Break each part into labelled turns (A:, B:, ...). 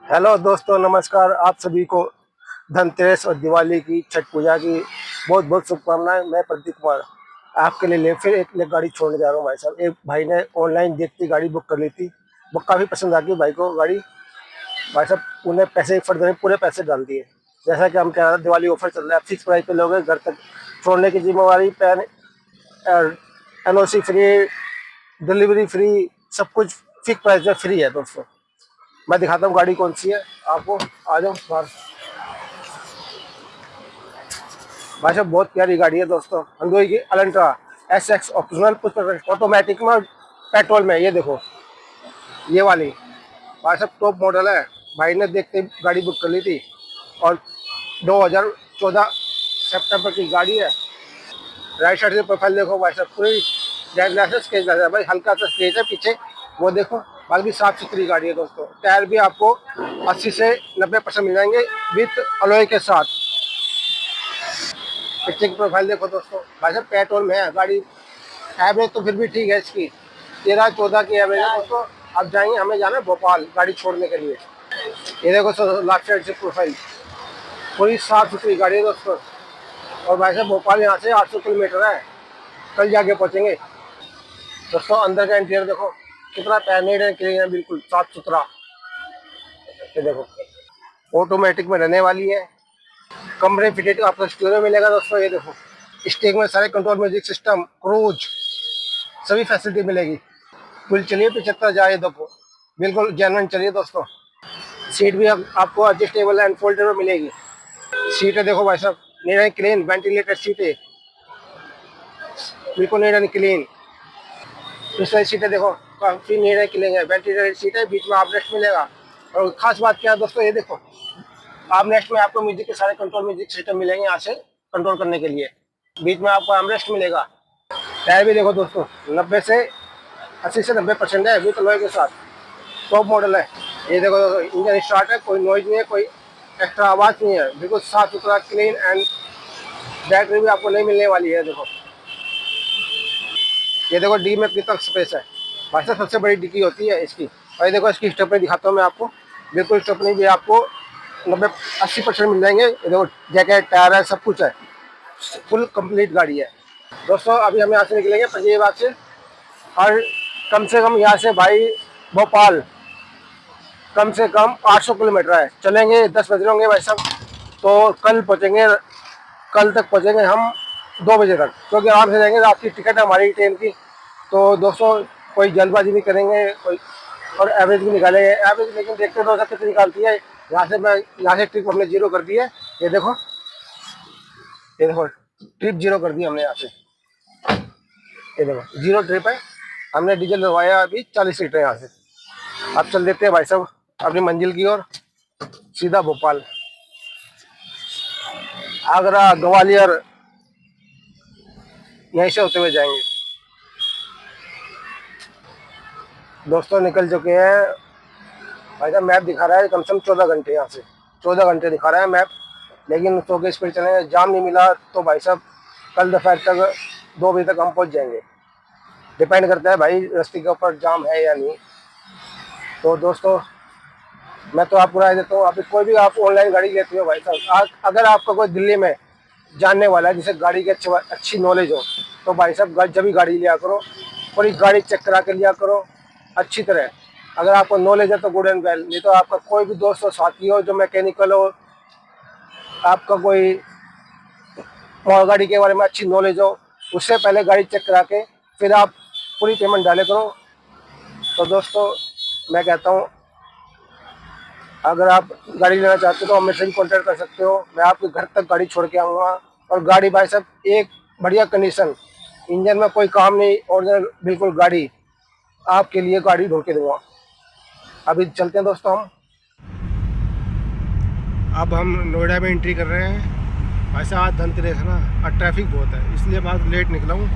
A: Hello दोस्तों, नमस्कार। आप सभी को धनतेरस और दिवाली की, छठ पूजा की बहुत बहुत शुभकामनाएं। मैं प्रदीप कुमार आपके लिए फिर एक गाड़ी छोड़ने जा रहा हूँ। भाई साहब, एक भाई ने ऑनलाइन देखती गाड़ी बुक कर ली थी। वो काफ़ी पसंद आ गई भाई को गाड़ी। भाई साहब उन्हें पैसे फट गए, पूरे पैसे डाल दिए। जैसा कि हम कह रहे हैं, दिवाली ऑफर चल रहा है, फिक्स प्राइस पे लोगे, घर तक छोड़ने की जिम्मेवारी, pan NOC free, delivery free, सब कुछ फिक्स प्राइस में फ्री है दोस्तों। मैं दिखाता हूँ गाड़ी कौन सी है आपको। आ जाओ बाहर। भाई साहब बहुत प्यारी गाड़ी है दोस्तों, हुंडई की एलेंट्रा SX ऑप्शनल ऑटोमेटिक में, पेट्रोल में। ये देखो, ये वाली भाई साहब टॉप मॉडल है। भाई ने देखते ही गाड़ी बुक कर ली थी और 2014 सितंबर की गाड़ी है। राइट साइड से प्रोफाइल देखो भाई साहब, पूरी ड्राइविंग लाइसेंस स्केच है भाई, हल्का सा स्केच है पीछे, वो देखो। बाकी साफ सुथरी गाड़ी है दोस्तों। टायर भी आपको 80 से 90% मिल जाएंगे विथ अलॉय के साथ। पीछे की प्रोफाइल देखो दोस्तों। भाई साहब पेट्रोल में है गाड़ी। एवरेज तो फिर भी ठीक है इसकी, 13-14 की एवरेज है दोस्तों। अब जाएंगे, हमें जाना है भोपाल गाड़ी छोड़ने के लिए। ये देखो लेफ्ट साइड से प्रोफाइल, पूरी साफ सुथरी गाड़ी है दोस्तों। और भाई साहब भोपाल यहाँ से 800 किलोमीटर है, कल जाके पहुँचेंगे दोस्तों। अंदर का इंटीरियर देखो कितना पैनेड है, क्लीन है, बिल्कुल साफ सुथरा। ये देखो ऑटोमेटिक में रहने वाली है। कमरे फिटेड आपको स्टीरियो मिलेगा दोस्तों। ये देखो स्टेक में सारे कंट्रोल, म्यूजिक सिस्टम, क्रूज, सभी फैसिलिटी मिलेगी। कुल चलिए 75 देखो, बिल्कुल जेन्युइन चलिए दोस्तों। सीट भी आपको एडजस्टेबल एंड फोल्डेबल मिलेगी। सीटें देखो भाई साहब, नीट एंड क्लीन, वेंटिलेटेड सीटें, बिल्कुल नीट एंड क्लीन। इस सारी सीटें देखो काफ़ी नीट एंड क्लीन है, वेंटिलेटेड सीटें, बीच में आर्मरेस्ट मिलेगा। और खास बात क्या है दोस्तों, ये देखो आर्मरेस्ट में आपको म्यूजिक के सारे कंट्रोल, म्यूजिक सिस्टम मिलेंगे यहाँ से कंट्रोल करने के लिए। बीच में आपको आर्मरेस्ट मिलेगा। टायर भी देखो दोस्तों, 80 से 90% है विथ अलॉय के साथ, टॉप मॉडल है। ये देखो दोस्तों, इंजन स्टार्ट है, कोई नॉइज नहीं है, कोई एक्स्ट्रा आवाज़ नहीं है, बिल्कुल साफ सुथरा क्लीन। एंड बैटरी भी आपको नहीं मिलने वाली है। देखो ये देखो डी में कितना स्पेस है भाई साहब, सबसे बड़ी डिक्की होती है इसकी। और ये देखो इसकी स्टेपनी दिखाता हूँ मैं आपको, बिल्कुल स्टेपनी भी आपको 90-80% मिल जाएंगे। ये देखो जैकेट, टायर है, सब कुछ है, फुल कंप्लीट गाड़ी है दोस्तों। अभी हम यहाँ से निकलेंगे पंजीबाग से, और कम से कम यहाँ से भाई भोपाल कम से कम 800 किलोमीटर है। चलेंगे 10 बज रहे होंगे भाई साहब, तो कल पहुँचेंगे, कल तक पहुँचेंगे हम 2 बजे तक, क्योंकि आराम से जाएंगे। रात की टिकट है हमारी ट्रेन की। तो दोस्तों कोई जल्दबाजी नहीं करेंगे, कोई और एवरेज भी निकालेंगे। एवरेज लेकिन देखते दोस्तों कितनी निकालती है। यहाँ से ट्रिप हमने 0 कर दी है। ये देखो ट्रिप 0 कर दी हमने यहाँ से। ये देखो 0 ट्रिप है, हमने डीजल लगवाया अभी 40 लीटर यहाँ से। अब चल देते हैं भाई साहब अपनी मंजिल की ओर, सीधा भोपाल, आगरा, ग्वालियर, यहीं से होते हुए जाएंगे दोस्तों। निकल चुके हैं भाई साहब, मैप दिखा रहा है कम से कम 14 घंटे, यहाँ से 14 घंटे दिखा रहा है मैप। लेकिन 100 की स्पीड चलेंगे, जाम नहीं मिला तो भाई साहब कल दोपहर तक 2 बजे तक हम पहुँच जाएंगे। डिपेंड करता है भाई रास्ते के ऊपर जाम है या नहीं। तो दोस्तों मैं तो आपको राय देता हूँ, अभी कोई भी आप ऑनलाइन गाड़ी लेते हो भाई साहब, अगर आपका कोई दिल्ली में जानने वाला है जिसे गाड़ी की अच्छी नॉलेज हो, तो भाई साहब जब भी गाड़ी लिया करो, पूरी गाड़ी चेक करा के लिया करो अच्छी तरह। अगर आपको नॉलेज है तो गुड एंड वेल, नहीं तो आपका कोई भी दोस्त हो, साथी हो जो मैकेनिकल हो, आपका कोई गाड़ी के बारे में अच्छी नॉलेज हो, उससे पहले गाड़ी चेक करा के फिर आप पूरी पेमेंट डाले करो। तो दोस्तों मैं कहता हूँ, अगर आप गाड़ी लेना चाहते हो तो मेरे से कॉन्टैक्ट कर सकते हो। मैं आपके घर तक गाड़ी छोड़ के आऊँगा। और गाड़ी भाई साहब एक बढ़िया कंडीशन, इंजन में कोई काम नहीं, ओरिजिनल बिल्कुल गाड़ी आपके लिए गाड़ी ढूंढ के दूँगा। अभी चलते हैं दोस्तों हम। अब हम नोएडा में एंट्री कर रहे हैं भाई साहब। आज धनतेरस है ना, और ट्रैफिक बहुत है, इसलिए मैं आज लेट निकला हूँ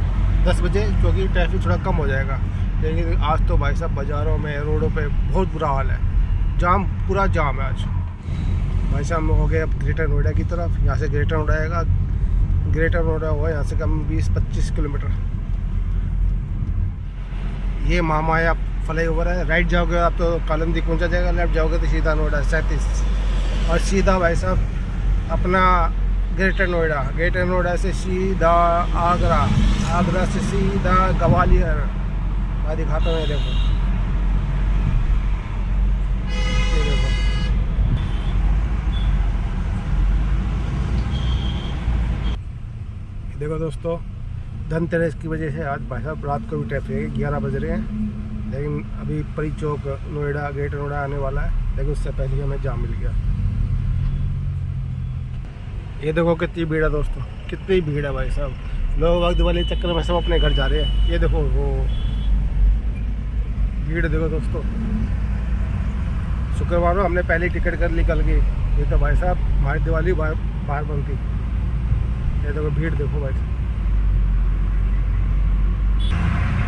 A: 10 बजे, क्योंकि ट्रैफिक थोड़ा कम हो जाएगा। लेकिन आज तो भाई साहब बाज़ारों में, रोडों पे बहुत बुरा हाल है, जाम, पूरा जाम है आज भाई साहब। हम हो गए अब ग्रेटर नोएडा की तरफ। यहाँ से ग्रेटर नोएडा आएगा, ग्रेटर नोएडा हुआ यहाँ से कम 20-25 किलोमीटर। ये महामाया फ्लाई ओवर है। राइट जाओगे आप तो कालंदी पहुंचा जाएगा, लेफ्ट जाओगे तो सीधा नोएडा 37 और सीधा भाई साहब अपना ग्रेटर नोएडा से सीधा आगरा, आगरा से सीधा ग्वालियर। मैं दिखाता हूँ, ये देखो, ये देखो। देखो दोस्तों, धनतेरस की वजह से आज भाई साहब रात को भी ट्रैफिक है। 11 बज रहे हैं, लेकिन अभी परी चौक नोएडा, ग्रेटर नोएडा आने वाला है, लेकिन उससे पहले हमें जाम मिल गया। ये देखो कितनी भीड़ है दोस्तों, कितनी भीड़ है भाई साहब। लोग वक्त वाले चक्कर में सब अपने घर जा रहे हैं। ये देखो वो भीड़ देखो दोस्तों। शुक्रवार को हमने पहले टिकट कर निकल गई, ये तो भाई साहब हमारी दिवाली बाहर बनती। ये देखो भीड़ देखो भाई,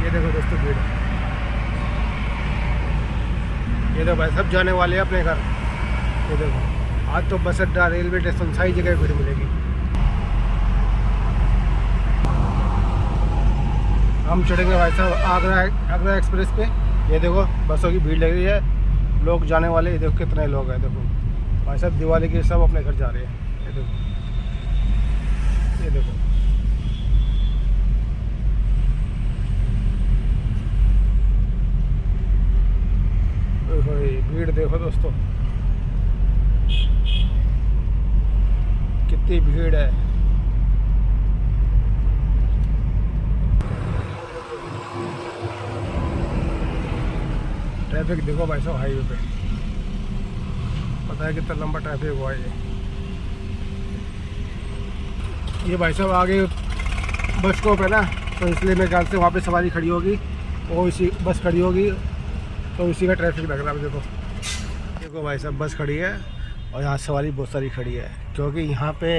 A: ये देखो दोस्तों भीड़। ये देखो भाई साहब जाने वाले हैं अपने घर। ये देखो आज तो बस अड्डा, रेलवे स्टेशन, सारी जगह भीड़ मिलेगी। हम चढ़ेंगे भाई साहब आगरा एक्सप्रेस पे। ये देखो बसों की भीड़ लग रही है, लोग जाने वाले। ये देखो कितने लोग हैं, देखो भाई साहब दिवाली के सब अपने घर जा रहे हैं। ये देखो, ये देखो। भीड़ देखो दोस्तों, कितनी भीड़ है। ट्रैफिक देखो भाई साहब हाईवे पे, पता है कितना लंबा ट्रैफिक हुआ है। ये भाई साहब आगे बस स्टॉप है ना, तो इसलिए मेरे ख्याल से वहाँ पे सवारी खड़ी होगी और इसी बस खड़ी होगी, तो इसी का ट्रैफिक लग रहा है। देखो भाई साहब बस खड़ी है और यहाँ सवारी बहुत सारी खड़ी है, क्योंकि यहाँ पे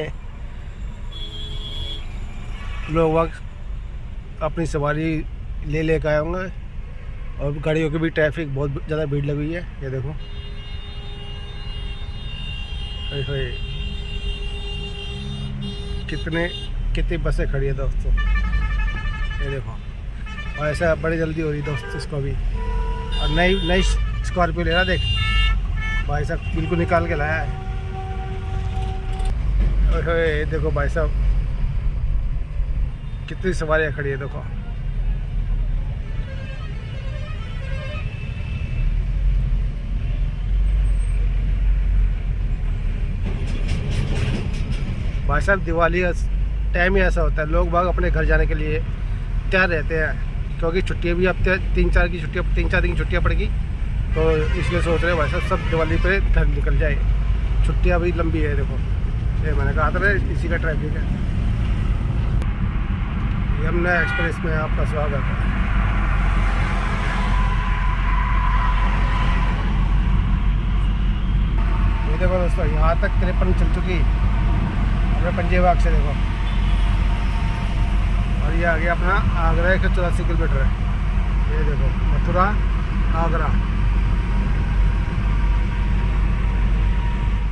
A: लोग वक्त अपनी सवारी ले कर आए होंगे और गाड़ियों की भी ट्रैफिक बहुत ज़्यादा भीड़ लगी हुई है। ये देखो कितनी बसें खड़ी है दोस्तों। ये देखो, और ऐसा बड़ी जल्दी हो रही दोस्त इसको भी। और नई स्कॉर्पियो ले रहा, देख भाई साहब बिल्कुल निकाल के लाया है। ओए देखो भाई साहब कितनी सवारियाँ खड़ी है, देखो। भाई साहब दिवाली का टाइम ही ऐसा होता है, लोग बाग अपने घर जाने के लिए तैयार रहते हैं, क्योंकि छुट्टियाँ भी अब 3-4 दिन की छुट्टियाँ पड़ेगी, तो इसलिए सोच रहे हैं भाई साहब सब दिवाली पे घर निकल जाए। छुट्टियाँ भी लंबी है, देखो ये मैंने कहा था इसी का ट्रैफिक है। यमुना एक्सप्रेस में आपका स्वागत है। ये देखो दोस्तों, यहाँ तक 53 चल चुकी अपने पंजे बाग से, देखो। और ये आगे अपना आगरा 184 किलोमीटर है। ये देखो मथुरा आगरा।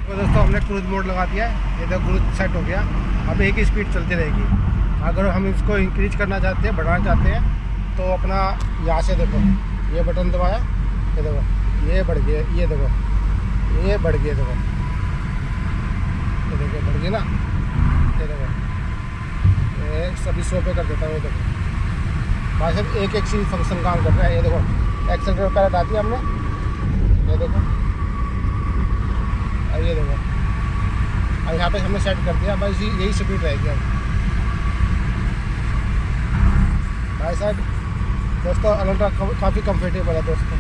A: तो दोस्तों हमने क्रूज मोड लगा दिया है, ये देखो क्रूज सेट हो गया। अब एक ही स्पीड चलती रहेगी। अगर हम इसको इंक्रीज करना चाहते हैं, बढ़ाना चाहते हैं, तो अपना यहाँ से देखो ये बटन दबाया, ये देखो ये बढ़ गया, ये देखो ये बढ़ गया, देखो ये देखो बढ़ गई ना। ये देखो ये सभी 100 पे कर देता हूँ। ये देखो भाई साहब एक चीज़ फंक्शन काम कर रहा है। ये देखो एक्सेलरेटर पहले डाल दिया हमने, ये देखो, और ये देखो और यहाँ पे हमने सेट कर दिया, बस यही स्पीड रहेगी अब। भाई साहब दोस्तों अल्ट्रा काफ़ी कंफर्टेबल है दोस्तों।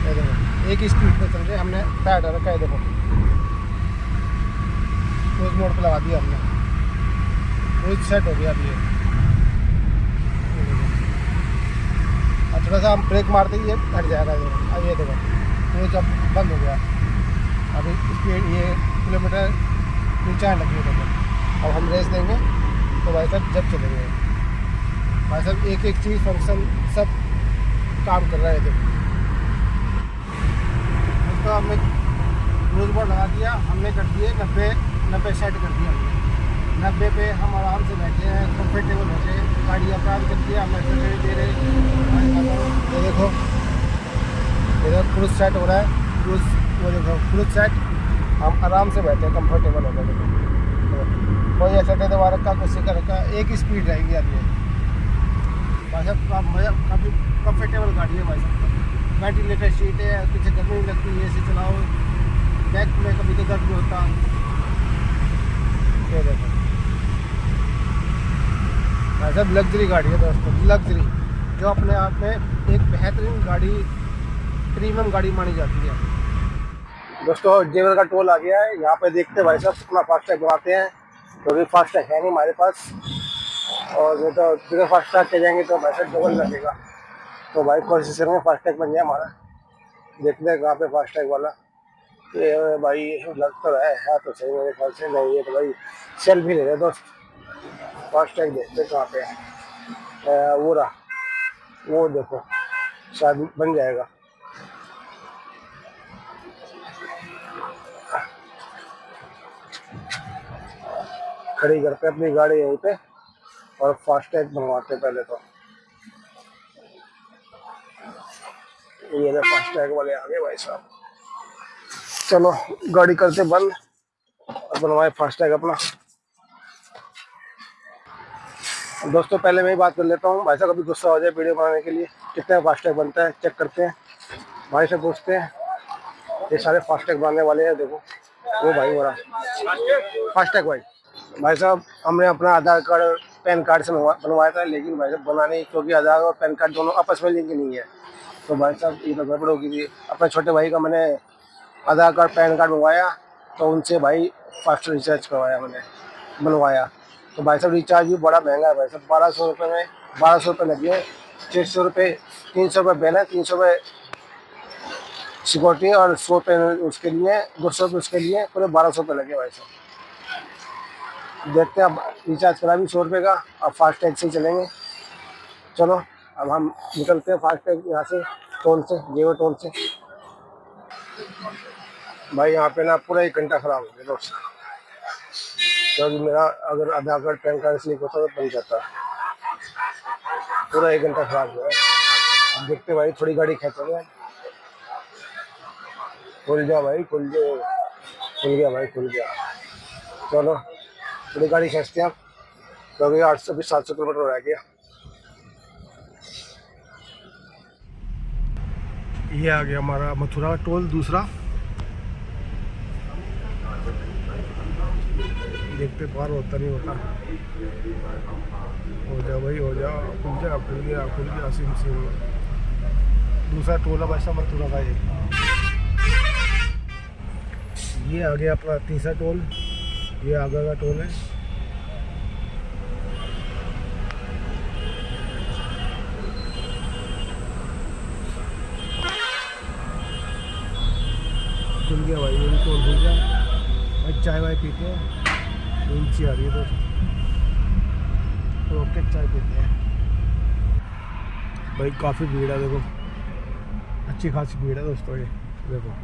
A: ये देखो एक ही स्पीड पे चल रहे, हमने टायर डाल रखा है। देखो क्रूज मोड पे लगा दिया हमने, क्रूज सेट हो गया अभी। और थोड़ा सा हम ब्रेक मारते ही ये हट जाएगा। अब ये देखो क्रूज अब बंद हो गया। अभी स्पीड ये किलोमीटर नीचे आने लगी है। देखो अब हम रेस देंगे तो भाई साहब जब चलेंगे। भाई साहब एक चीज़ फंक्शन सब काम कर रहा है। देखो तो हमने क्रूज मोड लगा दिया, हमने कर दिए 90 सेट कर दिया हमने। 90 पे हम आराम से बैठे हैं, कंफर्टेबल बैठे हैं। गाड़ी अपराध करती है, हमें दे रहे। ये देखो इधर क्रूज सेट हो रहा है, क्रूज, वो देखो क्रूज सेट, हम आराम से बैठे हैं, कंफर्टेबल हो गया। देखो कोई ऐसा दे दबा रखा, कुछ का रखा, एक ही स्पीड रहेगी अब ये। भाई साहब काफ़ी कंफर्टेबल गाड़ी है भाई साहब। वेंटिलेटर सीट है, पीछे गर्मी नहीं लगती, ए सी चलाओ, बैक में कभी तो दर्द नहीं होता। ये देखो भाई साहब लग्जरी गाड़ी है दोस्तों, लग्जरी, जो अपने आप में एक बेहतरीन गाड़ी, प्रीमियम गाड़ी मानी जाती है। दोस्तों जेवर का टोल आ गया है, यहाँ पे देखते हैं भाई साहब कितना फास्टैग बनवाते हैं, क्योंकि फास्टैग है नहीं हमारे पास, और नहीं तो बिना फास्टैग के जाएंगे तो भाई साहब डबल लगेगा। तो भाई कोशिश करेंगे फास्टैग बन जाए हमारा। देखते हैं कहाँ पे फास्टैग वाला। ये भाई लग तो रहा है तो सही, मेरे ख्याल से नहीं है तो भाई सेल्फी ले रहे दोस्त। फास्टैग देखते हैं कहाँ पे है। वो रहा, वो देखो शायद बन जाएगा। खड़ी करते अपनी गाड़ी यहीं पे और फास्टैग बनवाते पहले तो। ये ना फास्टैग वाले आ गए भाई साहब। चलो गाड़ी करते बंद और बनवाए फास्टैग अपना। दोस्तों पहले मैं ही बात कर लेता हूँ, भाई साहब कभी गुस्सा हो जाए वीडियो बनाने के लिए। कितना फास्टैग बनता है चेक करते हैं, भाई से पूछते हैं। ये सारे फास्टैग बनाने वाले हैं, देखो वो भाई हो रहा फास्टैग। भाई साहब हमने अपना आधार कार्ड पैन कार्ड से बनवाया था, लेकिन भाई साहब बनाने, क्योंकि आधार और पैन कार्ड दोनों आपस में लिंक नहीं है, तो भाई साहब ये तो गड़बड़ हो गई थी। अपने छोटे भाई का मैंने आधार कार्ड पैन कार्ड मंगवाया, तो उनसे भाई फास्ट रिचार्ज करवाया मैंने, बनवाया। तो भाई साहब रिचार्ज भी बड़ा महंगा है भाई साहब, 1200 रुपये में 1200 रुपये लगे, 600 रुपये, 300 रुपये बैन है, 300 रुपये सिक्योरिटी और 100 रुपये उसके लिए, 200 रुपये उसके लिए, पूरे 1200 रुपये लगे भाई साहब। देखते हैं अब रिचार्ज करा भी 100 रुपये का, अब फास्टैग से चलेंगे। चलो अब हम निकलते हैं फास्टैग यहाँ से, टोल से, जेवर टोल से। भाई यहाँ पे ना पूरा 1 घंटा खराब हो गया दोस्त, क्योंकि मेरा अगर आधार कार्ड पैन कार्ड स्लिप होता तो बन जाता। पूरा 1 घंटा खराब हुआ है। अब देखते भाई थोड़ी गाड़ी खींचेंगे। खुल जा भाई, खुल जा, खुल गया भाई, खुल गया। चलो थोड़ी गाड़ी खींचते हैं, क्योंकि 800-700 किलोमीटर रह गया। ये आ गया हमारा मथुरा टोल दूसरा। देखते पार होता नहीं होता। हो जा भाई, हो जा, खुल जा, खुल गया, खुल गया, सिम सिम। दूसरा टोल है वैसा मथुरा का। ये आ गया अपना तीसरा टोल, ये आगे का टोल है। खुल गया भाई, ये भी टोल खुल गया भाई। चाय वाय पीते हैं, नींद सी आ रही है दोस्त, रोक के चाय पीते हैं भाई। काफ़ी भीड़ है देखो, अच्छी खासी भीड़ है दोस्तों। ये देखो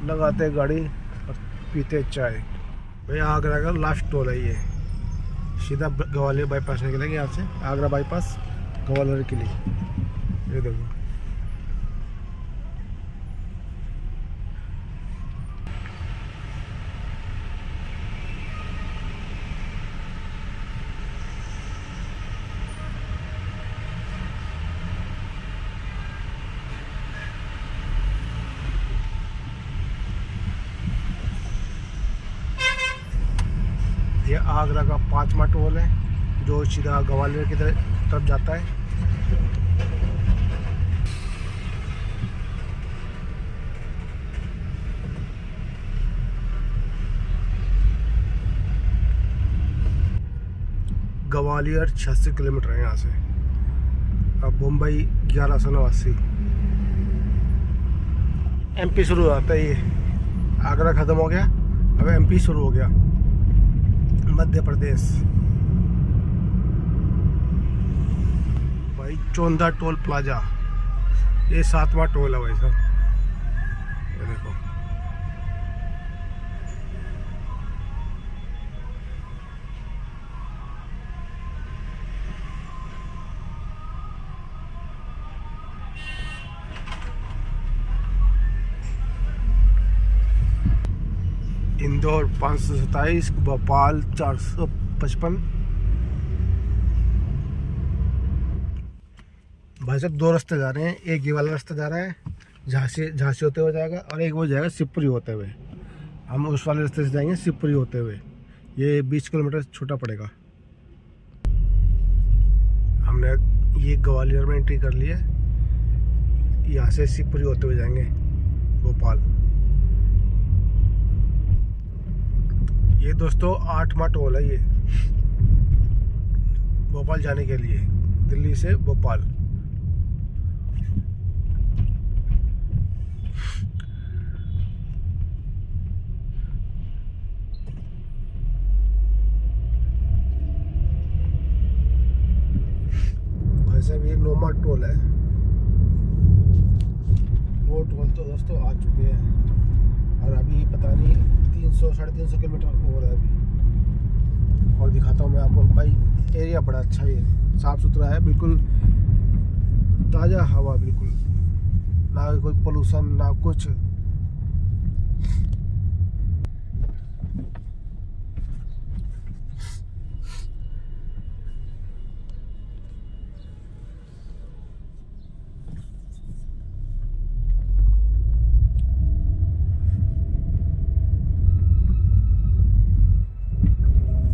A: लगाते हैं गाड़ी और पीते चाय भाई। आगरा का लास्ट टोल है ये, सीधा ग्वालियर बाईपास निकलेंगे यहाँ से, आगरा बाईपास ग्वालियर के लिए। ये देखो ये आगरा का 5वां टोल है, जो सीधा ग्वालियर की तरफ जाता है। ग्वालियर 86 किलोमीटर है यहाँ से। अब मुंबई 1189। एमपी शुरू हो जाता है ये, आगरा ख़त्म हो गया, अब एमपी शुरू हो गया, मध्य प्रदेश। भाई चौंधा टोल प्लाजा, ये 7वां टोल है भाई साहब। ये देखो इंदौर 527, भोपाल 455। भाई साहब 2 रास्ते जा रहे हैं, एक ये वाला रास्ता जा रहा है झांसी होते हुए जाएगा, और एक वो जाएगा शिवपुरी होते हुए। हम उस वाले रास्ते से जाएंगे शिवपुरी होते हुए। ये 20 किलोमीटर छोटा पड़ेगा। हमने ये ग्वालियर में एंट्री कर ली है, यहाँ से शिवपुरी होते हुए जाएंगे भोपाल। ये दोस्तों 8वां टोल है ये भोपाल जाने के लिए, दिल्ली से भोपाल। भाई साहब ये 9वां टोल है। वो टोल तो दोस्तों आ चुके हैं, और अभी पता नहीं 300-350 किलोमीटर और है अभी। और दिखाता हूँ मैं आपको। भाई एरिया बड़ा अच्छा है, साफ़ सुथरा है, बिल्कुल ताज़ा हवा, बिल्कुल ना कोई पोल्यूशन ना कुछ।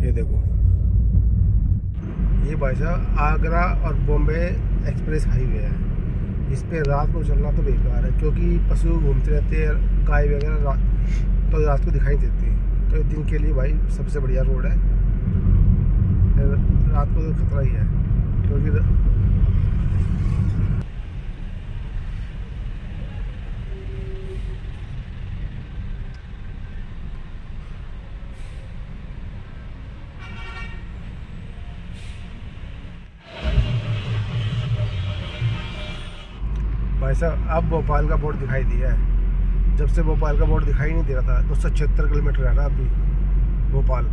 A: ये देखो, ये भाई साहब आगरा और बॉम्बे एक्सप्रेस हाईवे है। इस पे रात को चलना तो बेकार है, क्योंकि पशु घूमते रहते हैं, गाय वगैरह तो रात को दिखाई देती है। तो दिन के लिए भाई सबसे बढ़िया रोड है। रात को तो खतरा ही है, क्योंकि भाई साहब अब भोपाल का बोर्ड दिखाई दिया है। जब से भोपाल का बोर्ड दिखाई नहीं दे रहा था। 276 किलोमीटर है ना अभी भोपाल।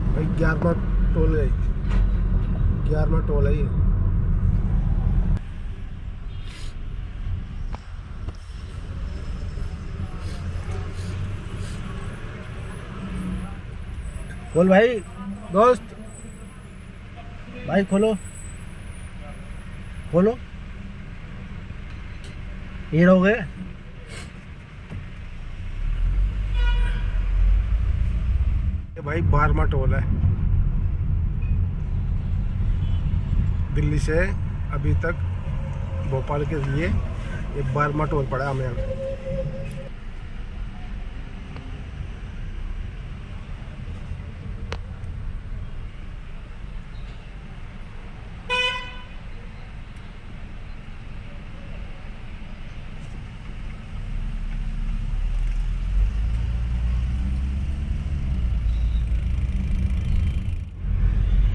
A: भाई 11वां टोल है, 11वां टोल है ये। खोल भाई दोस्त, भाई खोलो खोलो, ये हो गए। ये भाई 12वां टोल है, दिल्ली से अभी तक भोपाल के लिए ये 12वां टोल पड़ा हमें।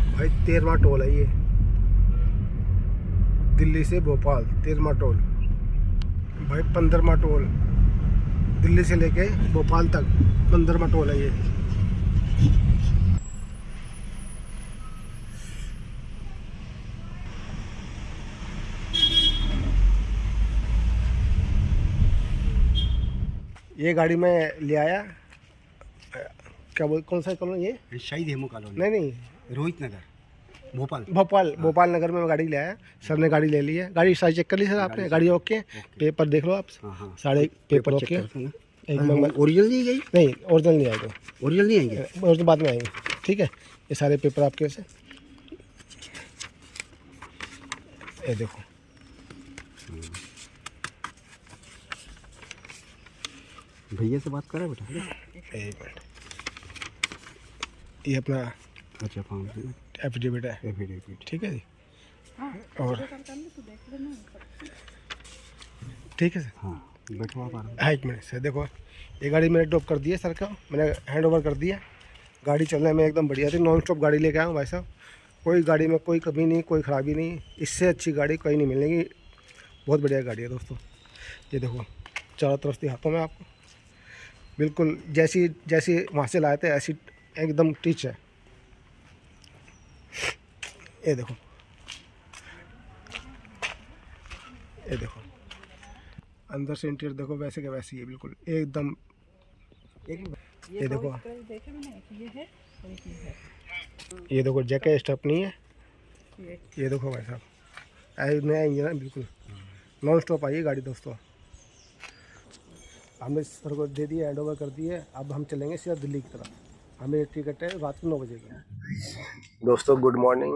A: भाई 13वां टोल है ये, दिल्ली से भोपाल 13वां टोल। भाई 15वां टोल, दिल्ली से लेके भोपाल तक 15वां टोल है ये। ये गाड़ी में ले आया, क्या बोल, कौन सा कॉलोनी ये?
B: शहीद हेमू कॉलोनी।
A: नहीं,
B: रोहित नगर भोपाल।
A: भोपाल नगर में गाड़ी ले आया। सर ने गाड़ी ले ली है। गाड़ी सारी चेक कर ली सर आपने? गाड़ी ओके, पेपर देख लो आप। सारे पेपर ओके। एक नंबर।
B: ओरिजिनल नहीं गई?
A: नहीं, ओरिजिनल नहीं आएगा।
B: ओरिजिनल नहीं आएंगे?
A: ओरिजिनल बाद में आएंगे, ठीक है। ये सारे पेपर आपके से, ये देखो।
B: भैया से बात करें बेटा?
A: एक मिनट, ये अपना
B: अच्छा फॉर्म
A: एफिडेविट है,
B: एफिडेविट,
A: ठीक है जी। और ठीक है सर।
B: हाँ बैठो आप।
A: हाँ एक मिनट सर, देखो ये गाड़ी मैंने ड्रॉप कर दी है सर का, मैंने हैंड ओवर कर दिया। गाड़ी चलने में एकदम बढ़िया थी, नॉन स्टॉप गाड़ी लेके आया हूँ भाई साहब। कोई गाड़ी में कोई कमी नहीं, कोई ख़राबी नहीं। इससे अच्छी गाड़ी कहीं नहीं मिलेगी। बहुत बढ़िया गाड़ी है दोस्तों। ये देखो चारों तरफ दिखाता हूँ मैं आपको, बिल्कुल जैसी वहाँ से लाए थे ऐसी एकदम टीच है। ये देखो, ये देखो अंदर से इंटीरियर देखो, वैसे के वैसे ही है बिल्कुल एकदम। ये देखो, ये देखो जैकेट स्टप नहीं है, ये देखो भाई साहब, नया इंजन है बिल्कुल, नॉन स्टॉप आई है गाड़ी दोस्तों। हमने सर को दे दिया, हैंड ओवर कर दिए, अब हम चलेंगे सीधा दिल्ली की तरफ। हमें टिकट है रात को 9 बजे की। दोस्तों गुड मॉर्निंग।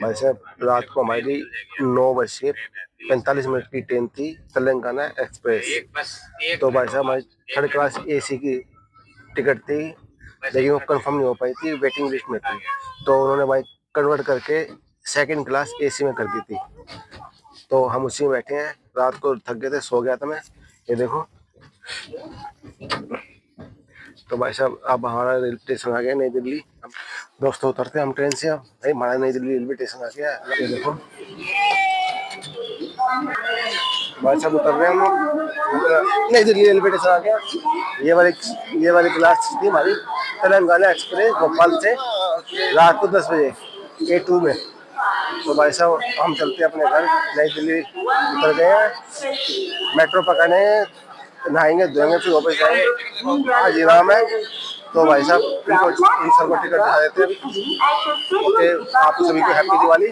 A: भाई साहब रात को हमारी 9:45 की ट्रेन थी, तेलंगाना एक्सप्रेस। तो भाई साहब हमारी 3rd क्लास AC की टिकट थी, लेकिन वो कंफर्म नहीं हो पाई थी, वेटिंग लिस्ट में थी। तो उन्होंने भाई कन्वर्ट करके 2nd क्लास AC में कर दी थी। तो हम उसी में बैठे हैं, रात को थक गए थे, सो गया था मैं। ये देखो, तो भाई साहब अब हमारा रेलवे स्टेशन आ गया नई दिल्ली। दोस्तों उतरते हैं हम ट्रेन से, अब भाई हमारा नई दिल्ली रेलवे स्टेशन आ गया। ये देखो भाई साहब उतर रहे हैं हम लोग, नई दिल्ली रेलवे स्टेशन आ गया। ये वाली क्लास थी हमारी तेलंगाना एक्सप्रेस भोपाल से रात को 10 बजे A2 में। तो भाई साहब हम चलते हैं अपने घर, नई दिल्ली उतर गए हैं, मेट्रो पकड़े हैं, नहाएंगे धोएंगे फिर वापस जाएंगे। आज इनाम है, तो भाई साहब इनको इन सर को टिकट दिखा देते हैं। ओके, आप सभी को हैप्पी दिवाली।